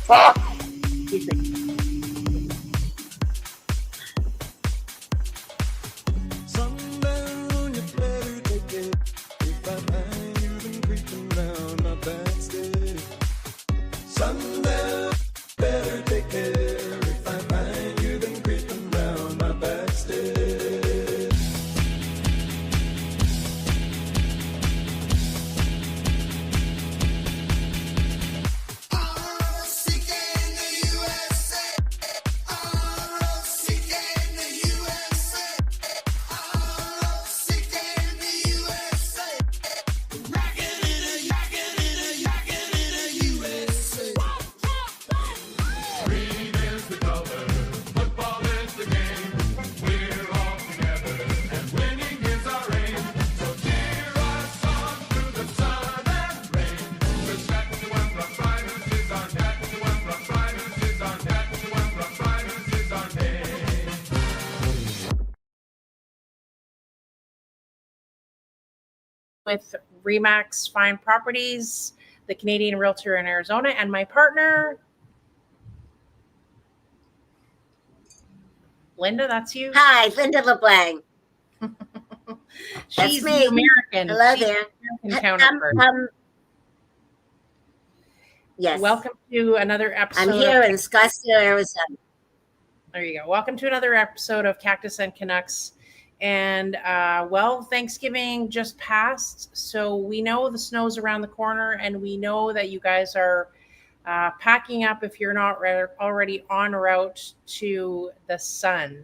Excuse me. With Remax Fine Properties, the Canadian realtor in Arizona, and my partner, Linda, that's you? Hi, Linda LeBlanc. She's That's me. the American. Hello She's there. The American counterpart. Yes. Welcome to another episode. I'm here in Scottsdale, Arizona. There you go. Welcome to another episode of Cactus and Canucks. And well, Thanksgiving just passed, so we know the snow's around the corner, and we know that you guys are packing up if you're not already en route to the sun.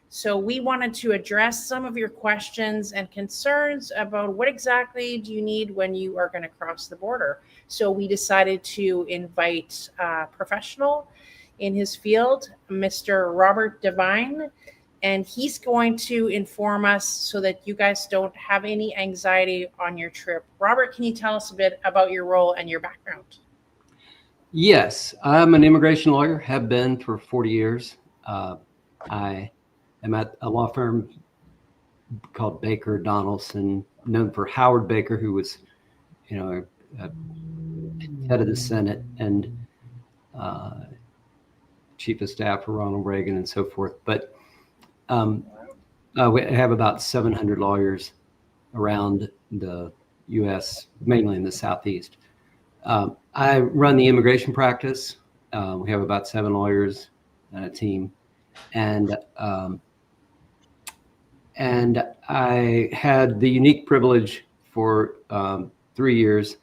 So we wanted to address some of your questions and concerns about what exactly do you need when you are going to cross the border. So we decided to invite a professional in his field, Mr. Robert Devine. And he's going to inform us so that you guys don't have any anxiety on your trip. Robert, can you tell us a bit about your role and your background? Yes, I'm an immigration lawyer, have been for 40 years. I am at a law firm called Baker Donelson, known for Howard Baker, who was, head of the Senate and chief of staff for Ronald Reagan and so forth. But we have about 700 lawyers around the U.S., mainly in the Southeast. I run the immigration practice. We have about 7 lawyers and a team. And I had the unique privilege for 3 years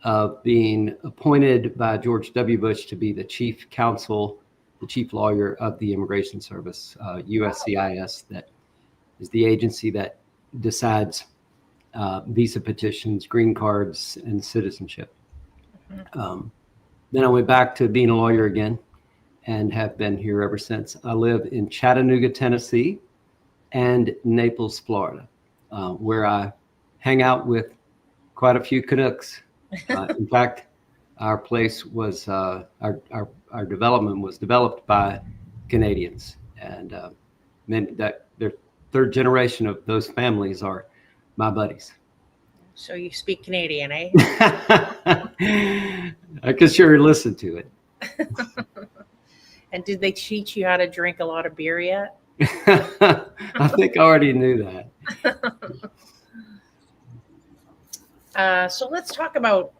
of being appointed by George W. Bush to be the chief counsel, the chief lawyer of the Immigration Service, USCIS, that is the agency that decides visa petitions, green cards, and citizenship. Then I went back to being a lawyer again and have been here ever since. I live in Chattanooga, Tennessee, and Naples, Florida, where I hang out with quite a few Canucks. In fact, our place was, our development was developed by Canadians, and that their third generation of those families are my buddies. So you speak Canadian, eh? I could sure listen to it. And did they teach you how to drink a lot of beer yet? I think I already knew that. So let's talk about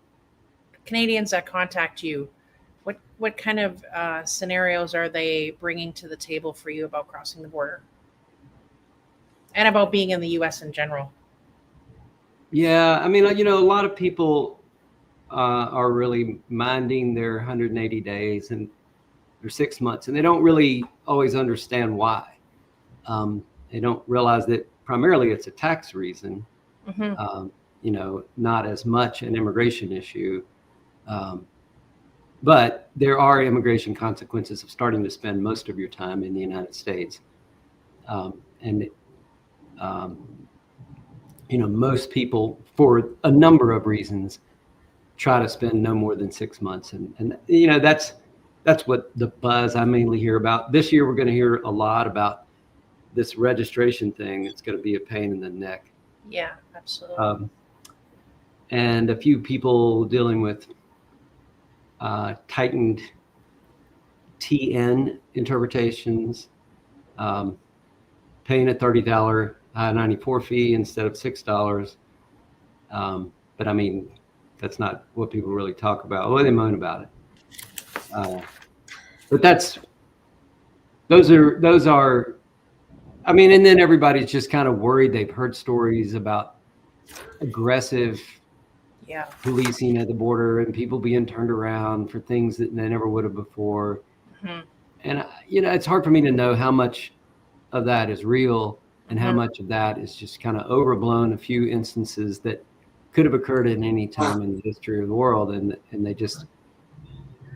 Canadians that contact you. What kind of scenarios are they bringing to the table for you about crossing the border and about being in the U.S. in general? Yeah, I mean, a lot of people are really minding their 180 days and their 6 months, and they don't really always understand why. They don't realize that primarily it's a tax reason, not as much an immigration issue. But there are immigration consequences of starting to spend most of your time in the United States. Most people, for a number of reasons, try to spend no more than 6 months. And that's what the buzz I mainly hear about. This year, we're going to hear a lot about this registration thing. It's going to be a pain in the neck. Yeah, absolutely. And a few people dealing with tightened TN interpretations, paying a $30 I-94 fee instead of $6. But I mean, that's not what people really talk about. Well, they moan about it. But those are, I mean, and then everybody's just kind of worried. They've heard stories about aggressive policing at the border and people being turned around for things that they never would have before. And, it's hard for me to know how much of that is real and how much of that is just kind of overblown, a few instances that could have occurred at any time in the history of the world. And they just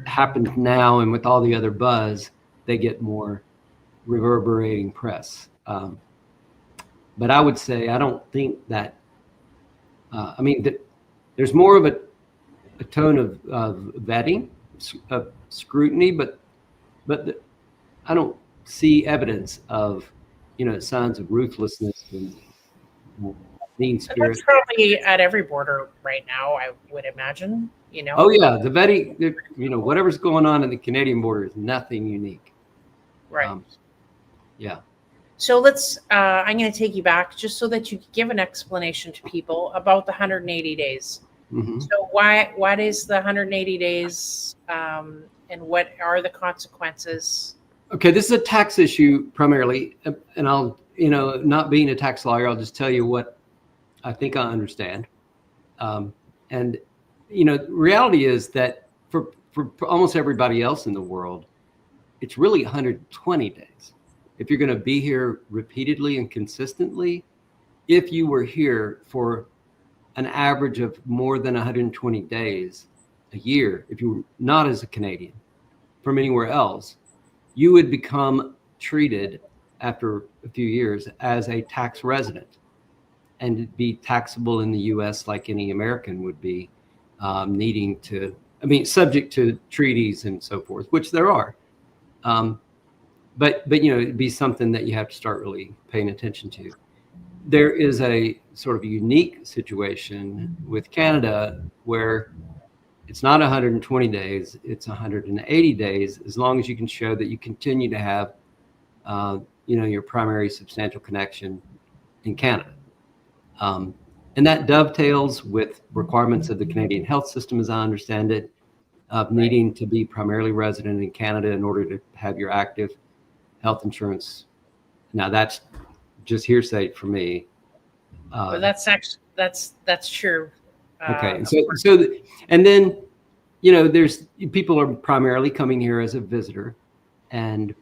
happened now. And with all the other buzz, they get more reverberating press. But I would say, I don't think that, there's more of a tone of vetting, of scrutiny, but I don't see evidence of, signs of ruthlessness and mean spirit. That's probably at every border right now, I would imagine, Oh yeah, the vetting, whatever's going on in the Canadian border is nothing unique. Right. Yeah. So I'm going to take you back just so that you can give an explanation to people about the 180 days. So what is the 180 days and what are the consequences? Okay, this is a tax issue primarily, and I'll, not being a tax lawyer, I'll just tell you what I think I understand. And, reality is that for almost everybody else in the world, it's really 120 days. If you're going to be here repeatedly and consistently, if you were here for an average of more than 120 days a year, if you were not as a Canadian from anywhere else, you would become treated after a few years as a tax resident and be taxable in the U.S. like any American would be, subject to treaties and so forth, which there are. But it'd be something that you have to start really paying attention to. There is a sort of unique situation with Canada where it's not 120 days, it's 180 days, as long as you can show that you continue to have, your primary substantial connection in Canada. And that dovetails with requirements of the Canadian health system, as I understand it, of needing to be primarily resident in Canada in order to have your active health insurance. Now that's just hearsay for me. But that's true. Okay, and then there's people are primarily coming here as a visitor, and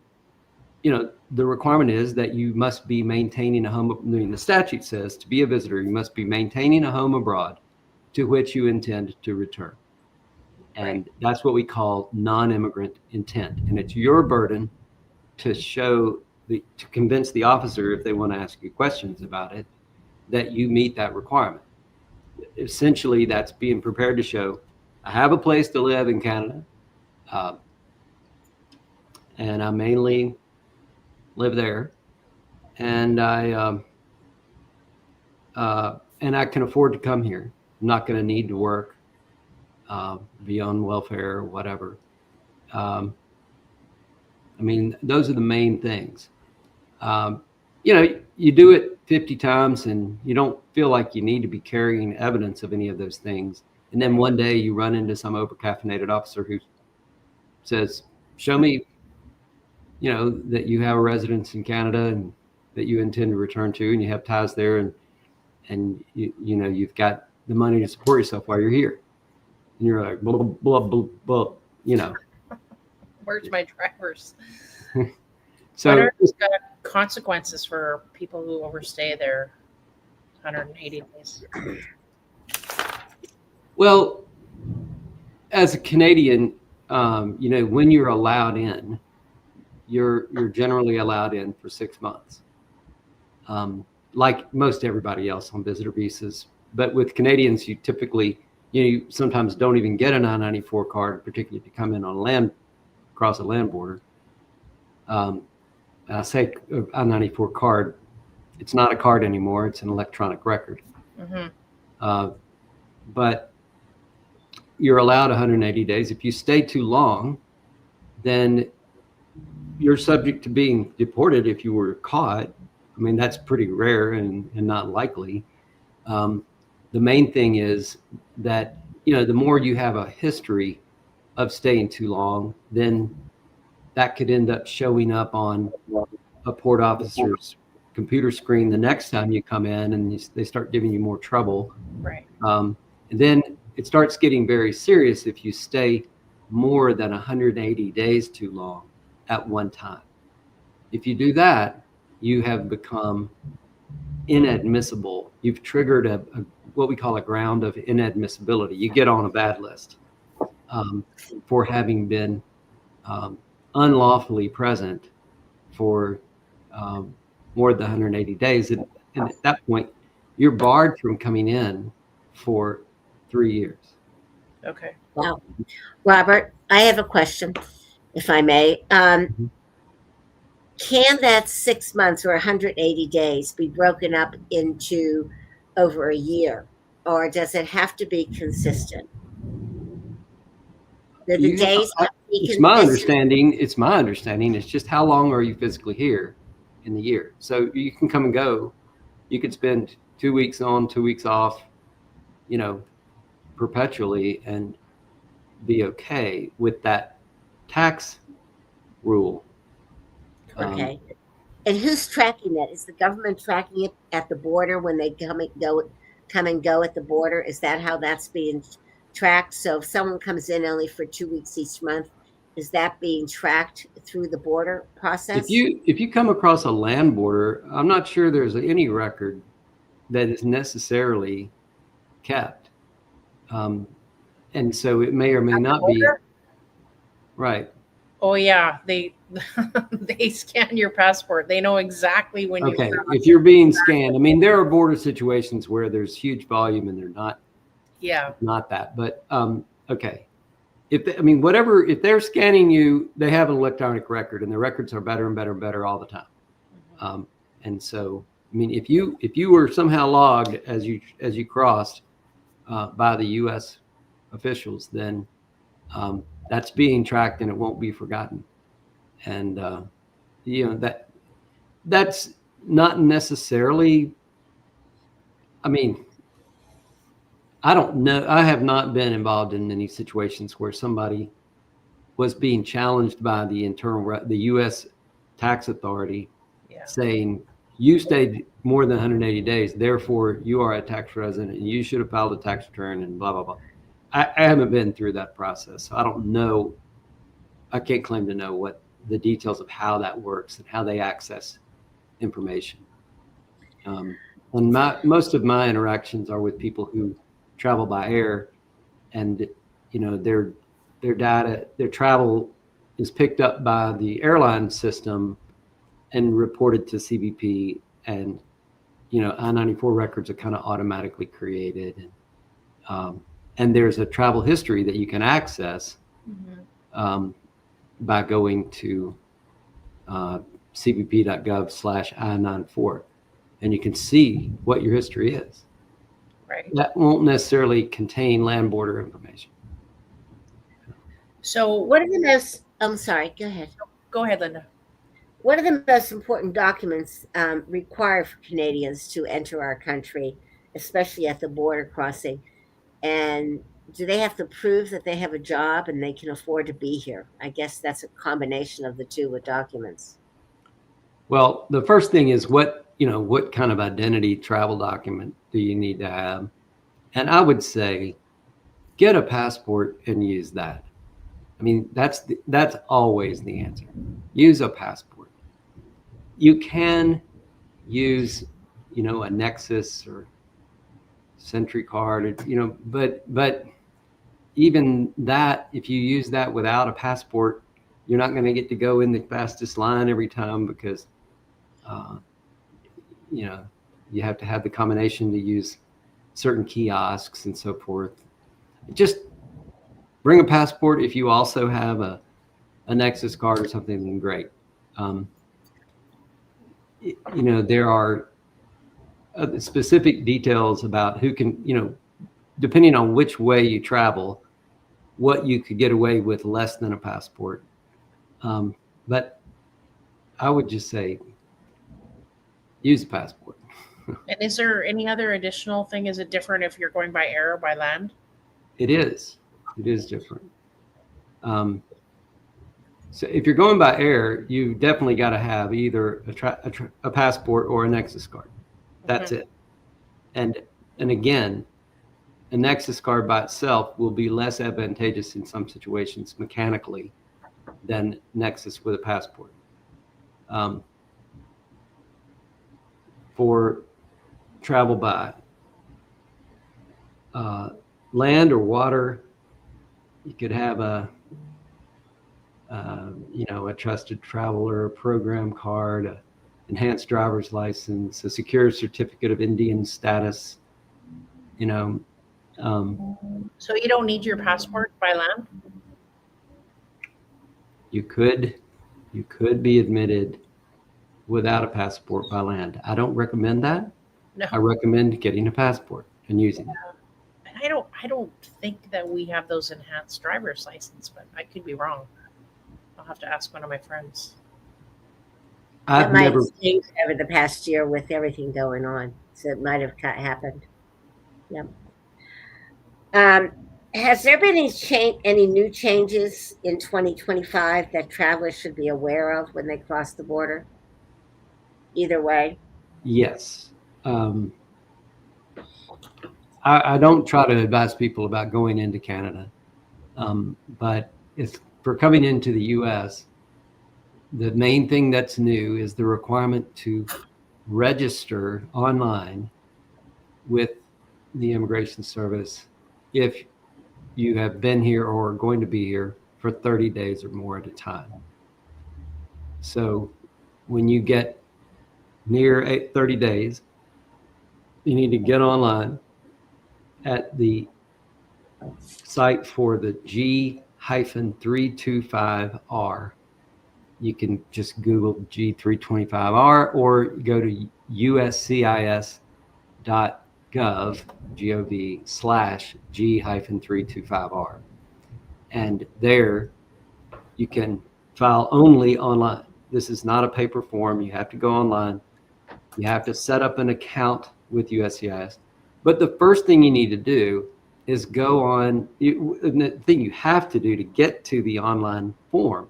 the requirement is that you must be maintaining a home. The statute says to be a visitor, you must be maintaining a home abroad to which you intend to return, and that's what we call non-immigrant intent, and it's your burden to to convince the officer, if they want to ask you questions about it, that you meet that requirement. Essentially, that's being prepared to show, I have a place to live in Canada, and I mainly live there, and I can afford to come here. I'm not going to need to work, be on welfare or whatever. Those are the main things. You do it 50 times and you don't feel like you need to be carrying evidence of any of those things. And then one day you run into some over-caffeinated officer who says, show me, that you have a residence in Canada and that you intend to return to, and you have ties there, and you've got the money to support yourself while you're here. And you're like, blah, blah, blah, blah, Where's my drivers? So what are the consequences for people who overstay their 180 days? Well, as a Canadian, when you're allowed in, you're generally allowed in for 6 months, like most everybody else on visitor visas. But with Canadians, you typically, you sometimes don't even get an I-94 card, particularly if you come in on across a land border. I say I-94 card, it's not a card anymore, it's an electronic record. But you're allowed 180 days. If you stay too long, then you're subject to being deported if you were caught. I mean, that's pretty rare and not likely. The main thing is that, the more you have a history of staying too long, then that could end up showing up on a port officer's computer screen the next time you come in, and they start giving you more trouble. Right. And then it starts getting very serious if you stay more than 180 days too long at one time. If you do that, you have become inadmissible. You've triggered what we call a ground of inadmissibility. You get on a bad list for having been unlawfully present for more than 180 days. And at that point, you're barred from coming in for 3 years. Okay. Wow. Robert, I have a question, if I may. Can that 6 months or 180 days be broken up into over a year, or does it have to be consistent? The days have to be It's consistent. my understanding. It's just how long are you physically here in the year? So you can come and go. You could spend 2 weeks on, 2 weeks off, perpetually and be okay with that tax rule. Okay. And who's tracking that? Is the government tracking it at the border when they come and go at the border? Is that how that's being tracked? So if someone comes in only for 2 weeks each month, is that being tracked through the border process? If you come across a land border, I'm not sure there's any record that is necessarily kept. And so it may or may not be right. Oh yeah, they they scan your passport. They know exactly when you. Okay, if you're being scanned, I mean, there are border situations where there's huge volume and they're not. Yeah. Not that, but okay. If they're scanning you, they have an electronic record, and the records are better and better and better all the time. And so, I mean, if you were somehow logged as you crossed by the U.S. officials, then that's being tracked and it won't be forgotten. And that's not necessarily. I mean, I don't know. I have not been involved in any situations where somebody was being challenged by the U.S. tax authority, saying you stayed more than 180 days, therefore you are a tax resident and you should have filed a tax return and blah blah blah. I haven't been through that process, so I don't know. I can't claim to know what the details of how that works and how they access information. And most of my interactions are with people who travel by air, and their data, their travel is picked up by the airline system and reported to CBP, and I-94 records are kind of automatically created, and there's a travel history that you can access by going to cbp.gov/I-94, and you can see what your history is. Right. That won't necessarily contain land border information. So what are the most, I'm sorry, go ahead. Go ahead, Linda. What are the most important documents required for Canadians to enter our country, especially at the border crossing? And do they have to prove that they have a job and they can afford to be here? I guess that's a combination of the two with documents. Well, the first thing is what kind of identity travel document do you need to have? And I would say get a passport and use that. I mean, that's always the answer. Use a passport. You can use, a Nexus or Sentry card, but even that, if you use that without a passport, you're not going to get to go in the fastest line every time because, you have to have the combination to use certain kiosks and so forth. Just bring a passport. If you also have a Nexus card or something, then great. There are specific details about who can, depending on which way you travel, what you could get away with less than a passport. But I would just say use a passport. And is there any other additional thing? Is it different if you're going by air or by land? It is different. So if you're going by air, you definitely got to have either a passport or a Nexus card. That's it. And again, a Nexus card by itself will be less advantageous in some situations mechanically than Nexus with a passport. For travel by land or water, you could have a trusted traveler program card, an enhanced driver's license, a secure certificate of Indian status. So you don't need your passport by land? You could be admitted without a passport by land. I don't recommend that. No. I recommend getting a passport and using it. And I don't think that we have those enhanced driver's license, but I could be wrong. I'll have to ask one of my friends. That might have changed over the past year with everything going on, so it might have happened. Yep. Has there been any new changes in 2025 that travelers should be aware of when they cross the border? Either way. Yes. I don't try to advise people about going into Canada, but if for coming into the U.S., the main thing that's new is the requirement to register online with the Immigration Service if you have been here or are going to be here for 30 days or more at a time. So when you get near 30 days, you need to get online at the site for the G-325R. You can just Google G325R or go to uscis.gov/G-325R. And there you can file only online. This is not a paper form. You have to go online. You have to set up an account with USCIS. But the first thing you need to do is go on. The thing you have to do to get to the online form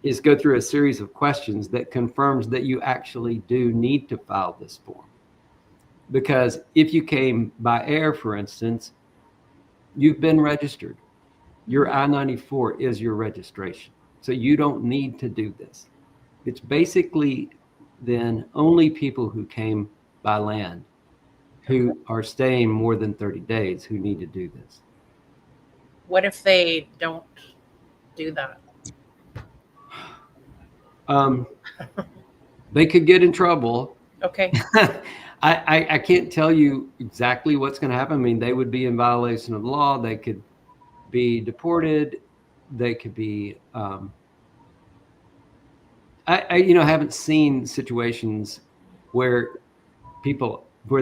is go through a series of questions that confirms that you actually do need to file this form. Because if you came by air, for instance, you've been registered. Your I-94 is your registration. So you don't need to do this. It's basically then only people who came by land who are staying more than 30 days who need to do this. What if they don't do that? They could get in trouble. Okay. I can't tell you exactly what's going to happen. I mean, they would be in violation of law. They could be deported. They could be. I haven't seen situations where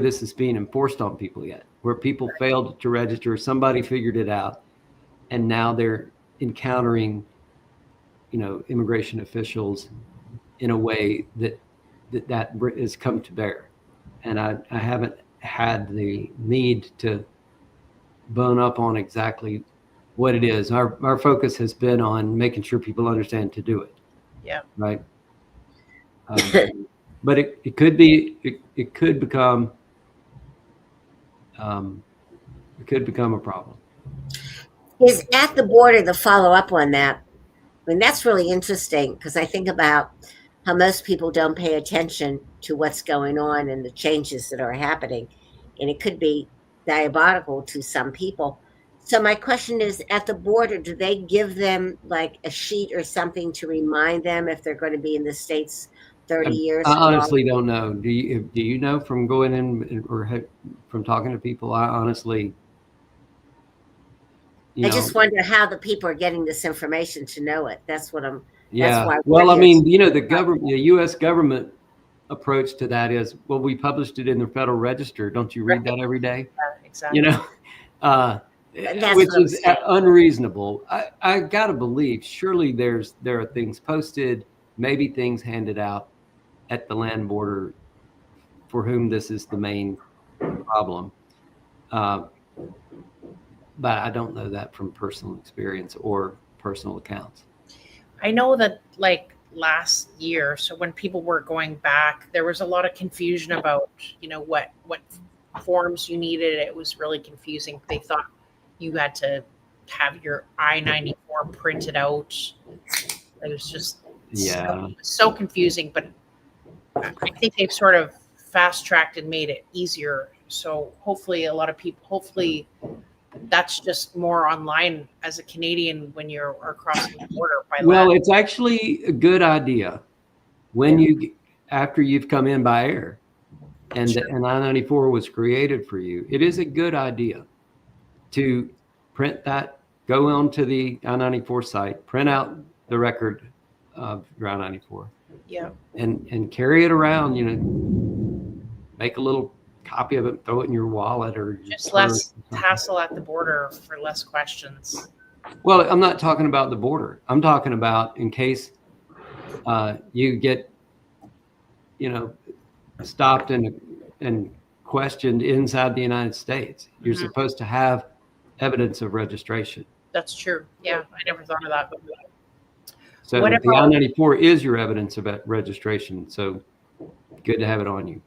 this is being enforced on people yet, where people failed to register, somebody figured it out, and now they're encountering, immigration officials in a way that has come to bear. And I haven't had the need to bone up on exactly what it is. Our focus has been on making sure people understand to do it. Yeah. Right. But it could become a problem. Is at the border the follow-up on that? I mean, that's really interesting because I think about how most people don't pay attention to what's going on and the changes that are happening. And it could be diabolical to some people. So my question is, at the border, do they give them like a sheet or something to remind them if they're going to be in the States 30 years? I honestly don't know. Do you know from going in or from talking to people? I honestly, I just wonder how the people are getting this information to know it. That's what I'm. Yeah. That's why well, I mean, the U.S. government approach to that is, well, we published it in the Federal Register. Don't you read that every day? Yeah, exactly. Which is unreasonable. I got to believe surely there are things posted maybe things handed out at the land border for whom this is the main problem. But I don't know that from personal experience or personal accounts. I know that like last year, so when people were going back, there was a lot of confusion about, what forms you needed. It was really confusing. They thought you had to have your I-94 printed out. It was just so confusing, but I think they've sort of fast-tracked and made it easier. So hopefully a lot of people, that's just more online as a Canadian when you're crossing the border by land. It's actually a good idea when after you've come in by air and the I-94 was created for you. It is a good idea to print that, go on to the I-94 site, print out the record of your I-94. Yeah. And carry it around, make a little copy of it, throw it in your wallet or just less hassle at the border for less questions. Well, I'm not talking about the border. I'm talking about in case you get, stopped and questioned inside the United States. You're supposed to have evidence of registration. That's true. Yeah, I never thought of that. So the I-94 is your evidence of registration. So good to have it on you.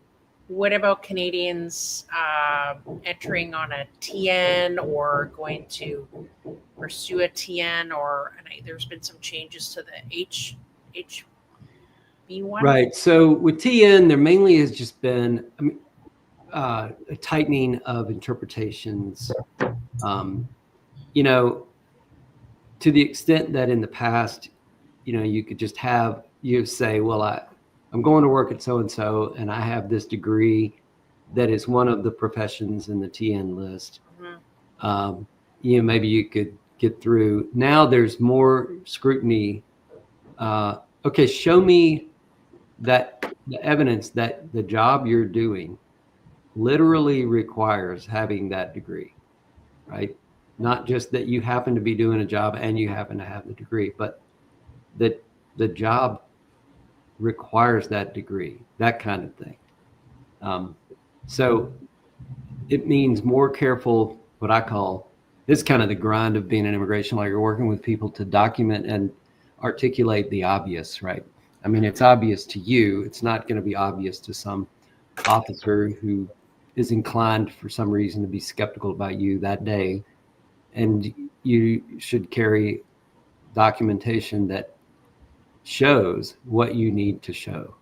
What about Canadians entering on a TN or going to pursue a TN? There's been some changes to the HB1. Right. So with TN, there mainly has just been a tightening of interpretations. To the extent that in the past, you could just say, well, I'm going to work at so-and-so, and I have this degree that is one of the professions in the TN list. Maybe you could get through. Now there's more scrutiny. Okay, show me that the evidence that the job you're doing literally requires having that degree, right? Not just that you happen to be doing a job and you happen to have the degree, but that the job requires that degree, that kind of thing. So it means more careful, what I call, this kind of the grind of being an immigration lawyer, working with people to document and articulate the obvious, right? I mean, it's obvious to you. It's not going to be obvious to some officer who is inclined for some reason to be skeptical about you that day. And you should carry documentation that shows what you need to show.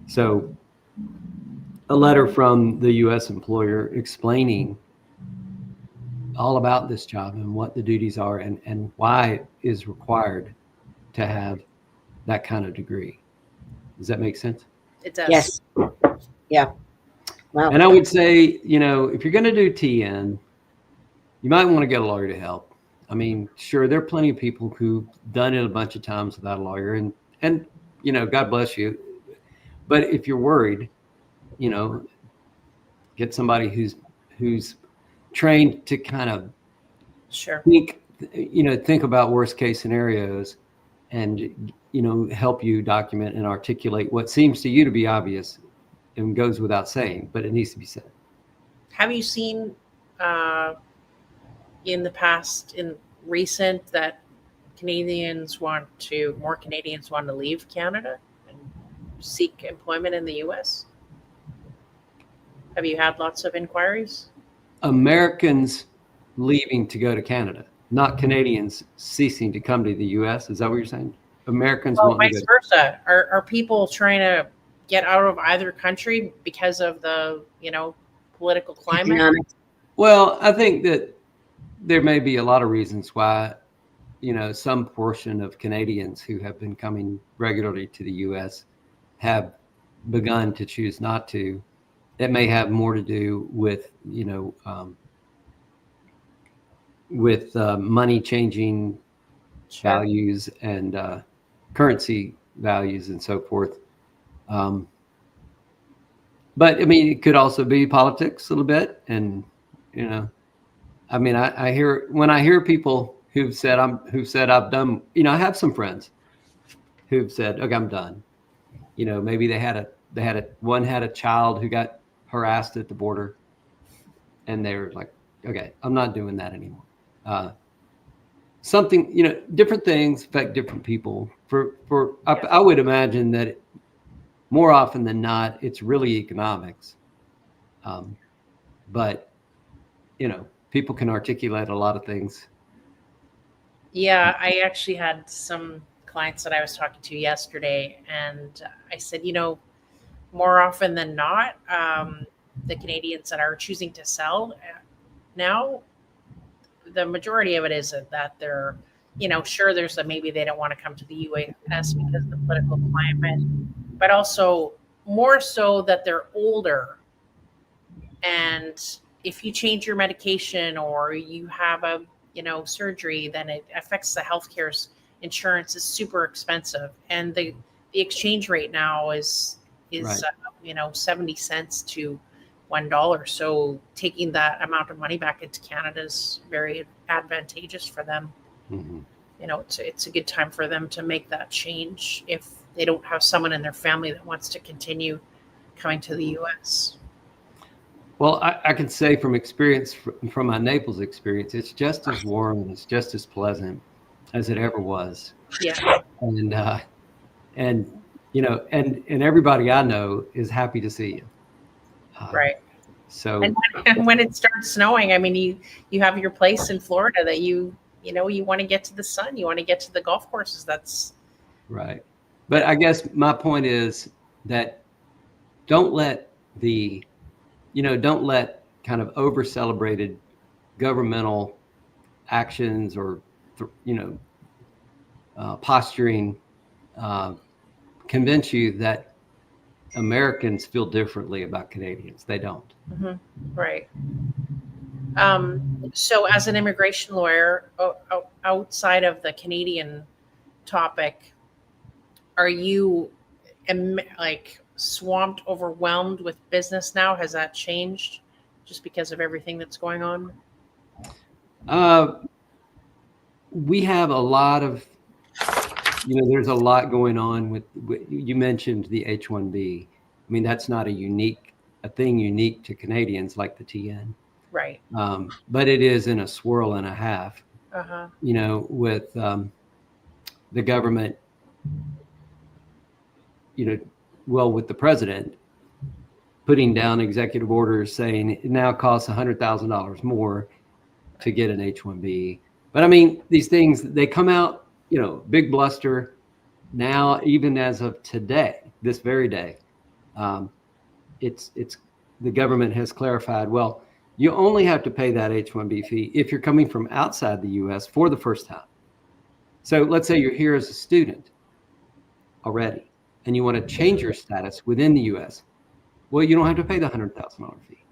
So a letter from the U.S. employer explaining all about this job and what the duties are and why it is required to have that kind of degree. Does that make sense? It does. Yes. Yeah. Wow. And I would say, if you're going to do TN, you might want to get a lawyer to help. I mean, sure, there are plenty of people who've done it a bunch of times without a lawyer, and God bless you. But if you're worried, get somebody who's trained to kind of think about worst case scenarios and help you document and articulate what seems to you to be obvious and goes without saying, but it needs to be said. Have you seen in the past, in recent, that more Canadians want to leave Canada and seek employment in the U.S.? Have you had lots of inquiries? Americans leaving to go to Canada, not Canadians ceasing to come to the U.S. Is that what you're saying? Americans want vice versa. Are people trying to get out of either country because of the, political climate? Well, I think that there may be a lot of reasons why, some portion of Canadians who have been coming regularly to the U.S. have begun to choose not to. It may have more to do with, money changing values and currency values and so forth. But I mean, it could also be politics a little bit. And, I hear people who've said I've done, I have some friends who've said, "Okay, I'm done." You know, maybe one had a child who got harassed at the border, and they were like, "Okay, I'm not doing that anymore." Something, you know, different things affect different people. I would imagine that more often than not, it's really economics. But you know, people can articulate a lot of things. Yeah, I actually had some clients that I was talking to yesterday, and I said, you know, more often than not, the Canadians that are choosing to sell now, the majority of it is that they're, you know, sure, there's a maybe they don't want to come to the US because of the political climate, but also more so that they're older. And if you change your medication or you have a, you know, surgery, then it affects the healthcare's insurance is super expensive. And the exchange rate now is Right. you know, 70 cents to $1. So taking that amount of money back into Canada is very advantageous for them. Mm-hmm. You know, it's a good time for them to make that change if they don't have someone in their family that wants to continue coming to the US. Well, I can say from experience, from my Naples experience, it's just as warm, it's just as pleasant as it ever was. Yeah. And you know, and everybody I know is happy to see you. Right. So And when it starts snowing, I mean, you have your place in Florida that you know, you want to get to the sun, you want to get to the golf courses. That's right. But I guess my point is that don't let kind of over celebrated governmental actions or posturing convince you that Americans feel differently about Canadians. They don't. mm-hmm. Right. So as an immigration lawyer, outside of the Canadian topic, are you like swamped, overwhelmed with business now? Has that changed just because of everything that's going on? We have a lot of, there's a lot going on with you mentioned the H-1B. I mean, that's not a thing unique to Canadians like the TN. Right. But it is in a swirl and a half, Uh-huh. With the government, with the president putting down executive orders saying it now costs $100,000 more to get an H-1B. But I mean, these things, they come out, big bluster. Now, even as of today, this very day, it's the government has clarified, well, you only have to pay that H-1B fee if you're coming from outside the U.S. for the first time. So let's say you're here as a student already, and you want to change your status within the U.S. Well, you don't have to pay the $100,000 fee.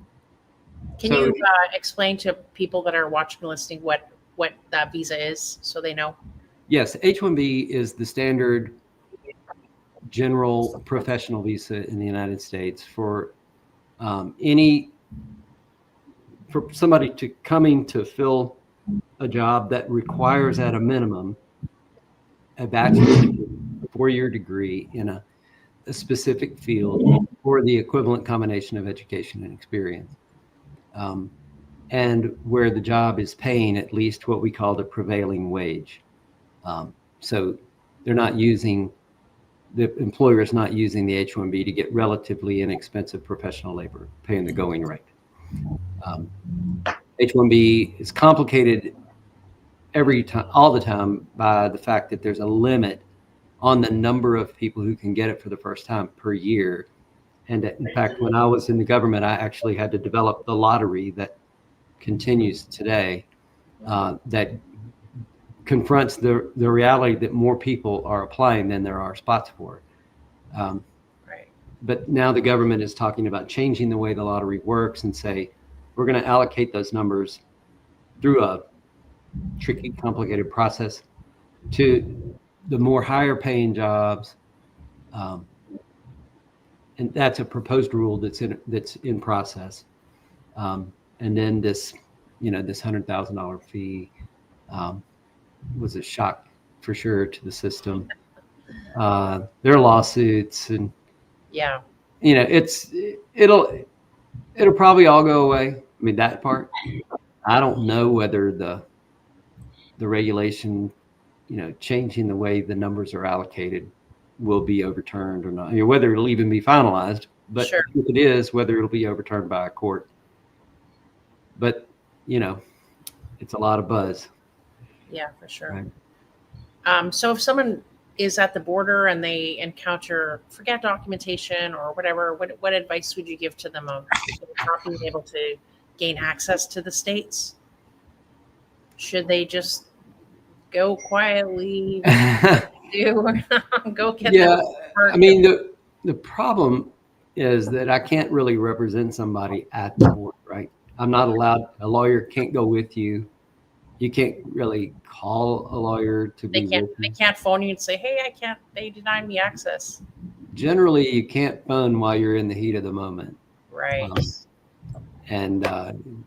Can you explain to people that are watching and listening what that visa is so they know? Yes, H-1B is the standard general professional visa in the United States for for somebody coming to fill a job that requires at a minimum a bachelor's degree, a 4-year degree in a specific field or the equivalent combination of education and experience. And where the job is paying at least what we call the prevailing wage. So the employer is not using the H-1B to get relatively inexpensive professional labor, paying the going rate. H-1B is complicated all the time by the fact that there's a limit on the number of people who can get it for the first time per year. And in fact, when I was in the government, I actually had to develop the lottery that continues today, that confronts the reality that more people are applying than there are spots for. Right. But now the government is talking about changing the way the lottery works and say, we're going to allocate those numbers through a tricky, complicated process to the more higher paying jobs. And that's a proposed rule that's in process. And then this $100,000 fee was a shock for sure to the system. There are lawsuits, and Yeah. it'll probably all go away. I mean, that part. I don't know whether the regulation, changing the way the numbers are allocated will be overturned or not. Whether it'll even be finalized, but Sure. if it is, whether it'll be overturned by a court. But it's a lot of buzz. Yeah, for sure. Right. So if someone is at the border and they encounter forget documentation or whatever, what advice would you give to them of not being able to gain access to the States? Should they just go quietly go get Yeah, them? I mean, the problem is that I can't really represent somebody at the board, right? I'm not allowed. A lawyer can't go with you. You can't really call a lawyer to be with you. They can't phone you and say, hey, I can't, they denied me access. Generally, you can't phone while you're in the heat of the moment. Right. And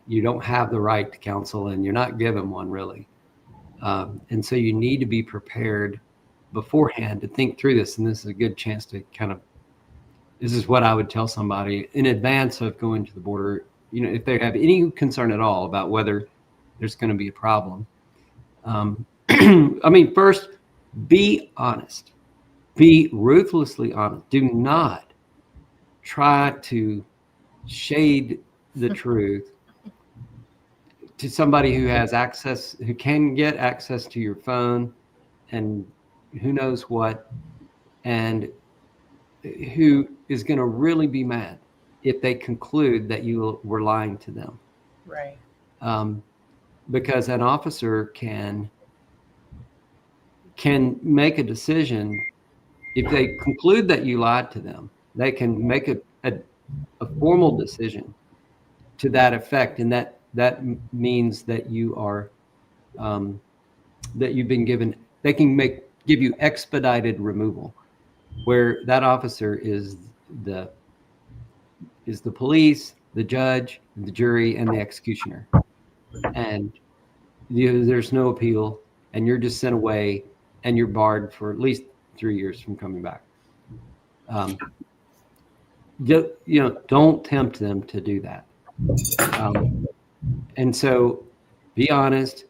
you don't have the right to counsel, and you're not given one, really. And so you need to be prepared beforehand to think through this. And this is a good chance to this is what I would tell somebody in advance of going to the border, if they have any concern at all about whether there's going to be a problem. I mean, first, be honest. Be ruthlessly honest. Do not try to shade the truth to somebody who has access, who can get access to your phone and who knows what, and who is going to really be mad if they conclude that you were lying to them. Right. Because an officer can make a decision. If they conclude that you lied to them, they can make a formal decision to that effect, and that means that you are that you've been given. They can give you expedited removal, where that officer is the police, the judge, the jury, and the executioner, and there's no appeal, and you're just sent away, and you're barred for at least 3 years from coming back. Don't tempt them to do that. And so be honest.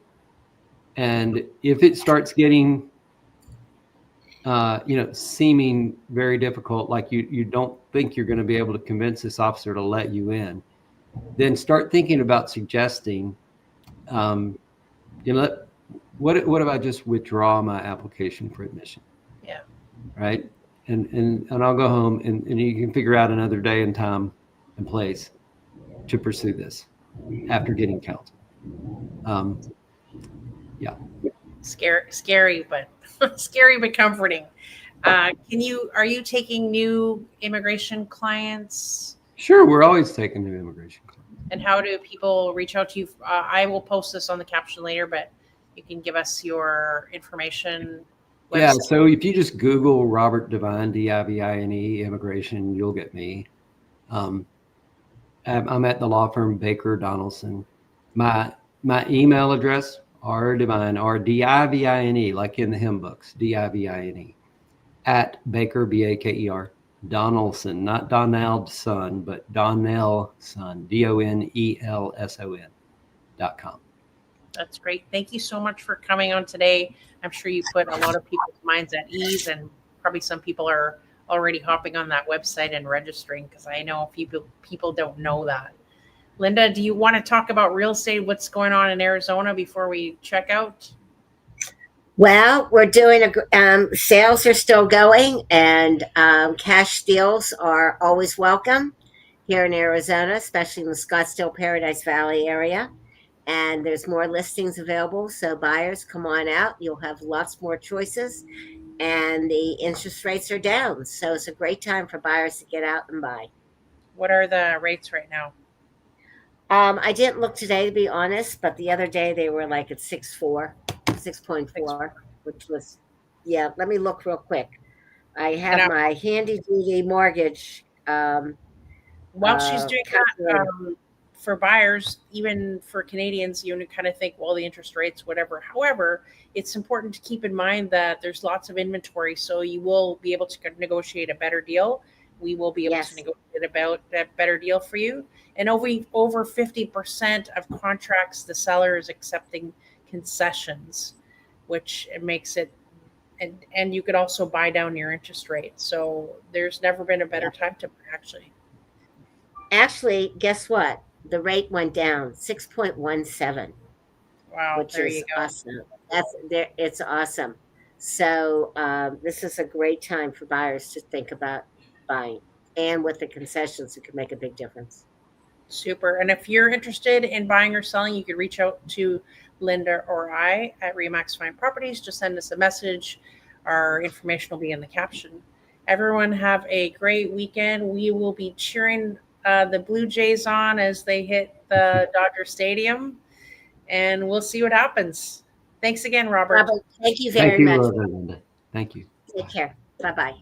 And if it starts getting, seeming very difficult, like you don't think you're going to be able to convince this officer to let you in, then start thinking about suggesting, what if I just withdraw my application for admission? Yeah. Right. And I'll go home and you can figure out another day and time and place to pursue this after getting counsel. Yeah. Scary, but scary, but comforting. Are you taking new immigration clients? Sure. We're always taking new immigration clients. And how do people reach out to you? I will post this on the caption later, but you can give us your information. Website. Yeah, so if you just Google Robert Divine, Divine, immigration, you'll get me. I'm at the law firm Baker Donelson. My email address, rdivine, RDIVINE, like in the hymn books, DIVINE, at Baker, BAKER, Donelson, not Donaldson, but Donelson, DONELSON.com. That's great. Thank you so much for coming on today. I'm sure you put a lot of people's minds at ease, and probably some people are already hopping on that website and registering, because I know people don't know that. Linda, do you want to talk about real estate? What's going on in Arizona before we check out? Well, we're doing sales are still going, and cash deals are always welcome here in Arizona, especially in the Scottsdale, Paradise Valley area. And there's more listings available, so buyers, come on out. You'll have lots more choices, and the interest rates are down, so it's a great time for buyers to get out and buy. What are the rates right now? I didn't look today, to be honest, but the other day they were like at 6.4, which was, yeah, let me look real quick. I have my handy duty mortgage. While she's doing that, for buyers, even for Canadians, you kind of think, well, the interest rates, whatever. However, it's important to keep in mind that there's lots of inventory, so you will be able to negotiate a better deal. We will be able Yes. to negotiate about that better deal for you. And over 50% of contracts, the seller is accepting concessions, which it makes it, and you could also buy down your interest rate. So there's never been a better time to buy, actually. Actually, guess what? The rate went down 6.17, Wow, which there you is go. awesome. That's there. It's awesome. So this is a great time for buyers to think about buying, and with the concessions, it could make a big difference. Super. And if you're interested in buying or selling, you can reach out to Linda or I at Remax Fine Properties. Just send us a message. Our information will be in the caption. Everyone have a great weekend. We will be cheering the Blue Jays on as they hit the Dodger Stadium, and we'll see what happens. Thanks again, Robert. Robert, thank you Thank very you, much. Linda. Thank you. Take care. Bye bye.